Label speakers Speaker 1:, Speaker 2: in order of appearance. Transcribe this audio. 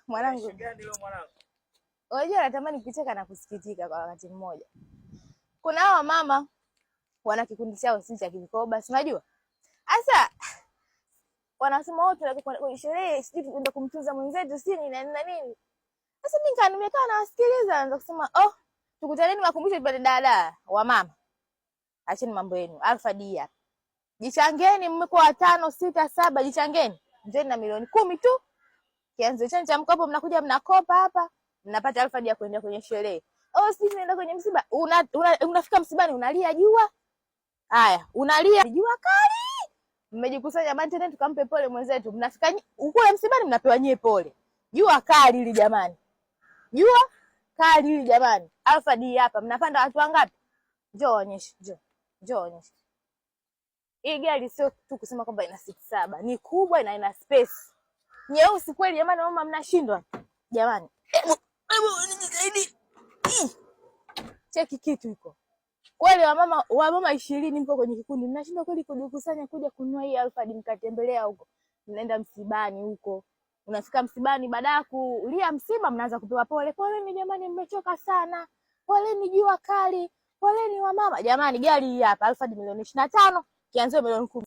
Speaker 1: Mwanangu. Unajua natamani kucheka na kusikitika kwa wakati mmoja. Kuna hawa mama wana kikundi chao si cha kikoba, si unajua? Sasa wanasema wote tunakuwa kwenye sherehe, sisi tunaenda kumtunza mwenzetu, si nini na nini. Sasa mimi nimekaa na wasikiliza, naanza kusema, tukutaneni makumbusho pale dada wa mama. Acheni mambo yenu. Alpha D hapa. Jichangeni mmekuwa 5, 6, 7, jichangeni. Njeni na milioni 10 tu. Kianzo chenu cha mkopo mnakuja mnakopa hapa, mnapata Alpha D ya kwenda kwenye sherehe. Sisi tunaenda kwenye msiba. Unafika msibani unalia jua. Haya, unalia jua kali. Mmejikusanya mantenent tukampe pole mwenzetu. Mnafika kule msibani mnapewa nyie pole. Jua kali hili jamani. Jua kali hili jamani. Alpha D hapa. Mnapanda watu wangapi? Njoo onyeshe, njoo onyeshe. Hii gari sio tu kusema kwamba ina 6-7, ni kubwa na ina space. Nyeusi kweli jamani, mama mnashindwa. Jamani. Hebu nijisaidie. Cheki kitu iko. Kweli wa mama 20 mko kwenye kikundi, mnashindwa kweli kujikusanya kuja kununua hii Alpha D mkatembelea huko. Mnaenda msibani huko. Unafika msibani baada ya kulia msiba mnaanza kupewa pole. Poleni jamani mmechoka sana. Poleni jua kali. Poleni wa mama. Jamani gari hii hapa Alpha D milioni 25, kianzio milioni 10.